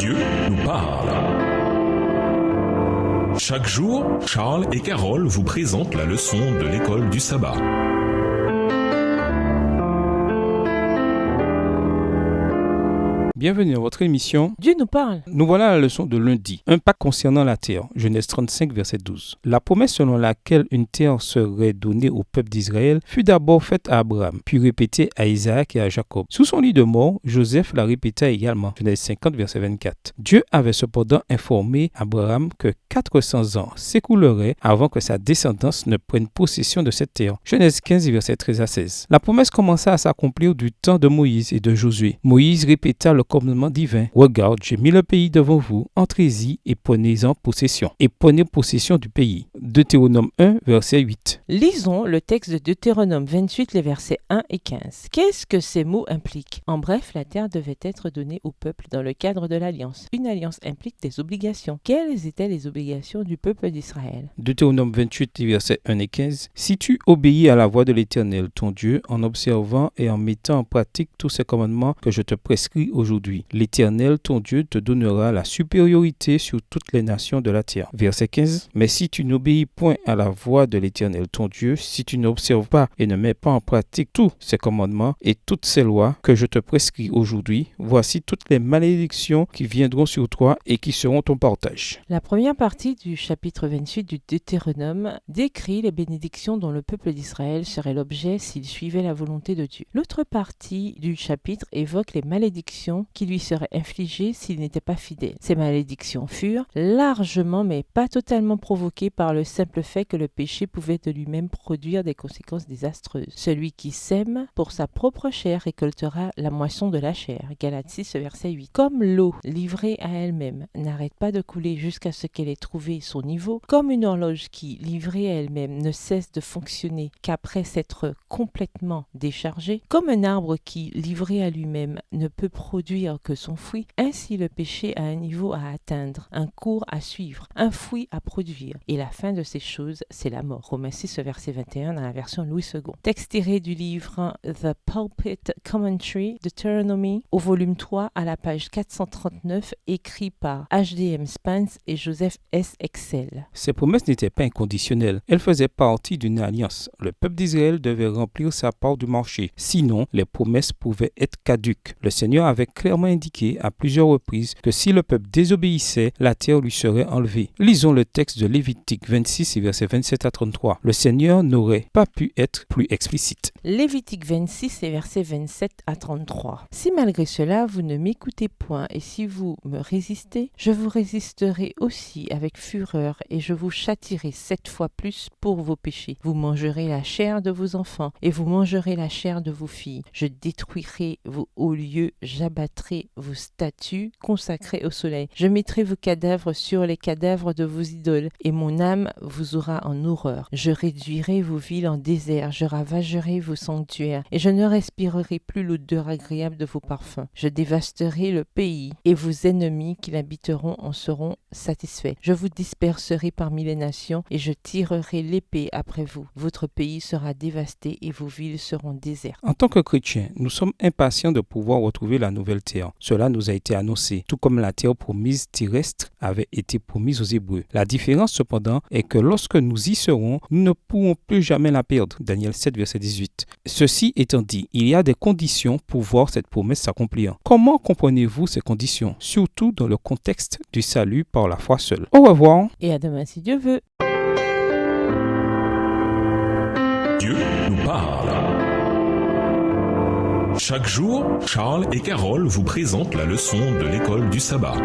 Dieu nous parle. Chaque jour, Charles et Carole vous présentent la leçon de l'école du sabbat. Bienvenue dans votre émission Dieu nous parle. Nous voilà à la leçon de lundi. Un pacte concernant la terre. Genèse 35, verset 12. La promesse selon laquelle une terre serait donnée au peuple d'Israël fut d'abord faite à Abraham, puis répétée à Isaac et à Jacob. Sous son lit de mort, Joseph la répéta également. Genèse 50, verset 24. Dieu avait cependant informé Abraham que 400 ans s'écouleraient avant que sa descendance ne prenne possession de cette terre. Genèse 15, verset 13 à 16. La promesse commença à s'accomplir du temps de Moïse et de Josué. Moïse répéta le commandement divin. Regarde, j'ai mis le pays devant vous, entrez-y et prenez-en possession. Et prenez possession du pays. Deutéronome 1, verset 8. Lisons le texte de Deutéronome 28, les versets 1 et 15. Qu'est-ce que ces mots impliquent? En bref, la terre devait être donnée au peuple dans le cadre de l'alliance. Une alliance implique des obligations. Quelles étaient les obligations du peuple d'Israël? Deutéronome 28, versets 1 et 15. Si tu obéis à la voix de l'Éternel, ton Dieu, en observant et en mettant en pratique tous ces commandements que je te prescris aujourd'hui, l'Éternel, ton Dieu, te donnera la supériorité sur toutes les nations de la terre. Verset 15. Mais si tu n'obéis point à la voix de l'Éternel, ton Dieu, si tu n'observes pas et ne mets pas en pratique tous ces commandements et toutes ces lois que je te prescris aujourd'hui, voici toutes les malédictions qui viendront sur toi et qui seront ton partage. La première partie du chapitre 28 du Deutéronome décrit les bénédictions dont le peuple d'Israël serait l'objet s'il suivait la volonté de Dieu. L'autre partie du chapitre évoque les malédictions qui lui seraient infligées s'il n'était pas fidèle. Ces malédictions furent largement mais pas totalement provoquées par le simple fait que le péché pouvait de lui-même produire des conséquences désastreuses. Celui qui sème pour sa propre chair récoltera la moisson de la chair. Galates 6, verset 8. Comme l'eau livrée à elle-même n'arrête pas de couler jusqu'à ce qu'elle ait trouvé son niveau, comme une horloge qui, livrée à elle-même, ne cesse de fonctionner qu'après s'être complètement déchargée, comme un arbre qui, livré à lui-même, ne peut produire que son fruit, ainsi le péché a un niveau à atteindre, un cours à suivre, un fruit à produire. Et la fin de ces choses, c'est la mort. Romains 6, verset 21 dans la version Louis II. Texte tiré du livre The Pulpit Commentary, Deuteronomy, au volume 3 à la page 439, écrit par H.D.M. Spence et Joseph S. Excel. Ces promesses n'étaient pas inconditionnelles. Elles faisaient partie d'une alliance. Le peuple d'Israël devait remplir sa part du marché. Sinon, les promesses pouvaient être caduques. Le Seigneur avait clairement indiqué à plusieurs reprises que si le peuple désobéissait, la terre lui serait enlevée. Lisons le texte de Lévitique 26, versets 27 à 33. Le Seigneur n'aurait pas pu être plus explicite. Lévitique 26 et versets 27 à 33. Si malgré cela vous ne m'écoutez point et si vous me résistez, je vous résisterai aussi avec fureur et je vous châtierai 7 fois plus pour vos péchés. Vous mangerez la chair de vos enfants et vous mangerez la chair de vos filles. Je détruirai vos hauts lieux, j'abattrai vos statues consacrées au soleil. Je mettrai vos cadavres sur les cadavres de vos idoles et mon âme vous aura en horreur. Je réduirai vos villes en désert, je ravagerai vos sanctuaires et je ne respirerai plus l'odeur agréable de vos parfums. Je dévasterai le pays et vos ennemis qui l'habiteront en seront satisfaits. Je vous disperserai parmi les nations et je tirerai l'épée après vous. Votre pays sera dévasté et vos villes seront désertes. En tant que chrétiens, nous sommes impatients de pouvoir retrouver la nouvelle terre. Cela nous a été annoncé, tout comme la terre promise terrestre avait été promise aux Hébreux. La différence cependant est que lorsque nous y serons, nous ne pourrons plus jamais la perdre. Daniel 7, verset 18. Ceci étant dit, il y a des conditions pour voir cette promesse s'accomplir. Comment comprenez-vous ces conditions, surtout dans le contexte du salut par la foi seule? Au revoir. Et à demain si Dieu veut. Dieu nous parle. Chaque jour, Charles et Carole vous présentent la leçon de l'école du sabbat.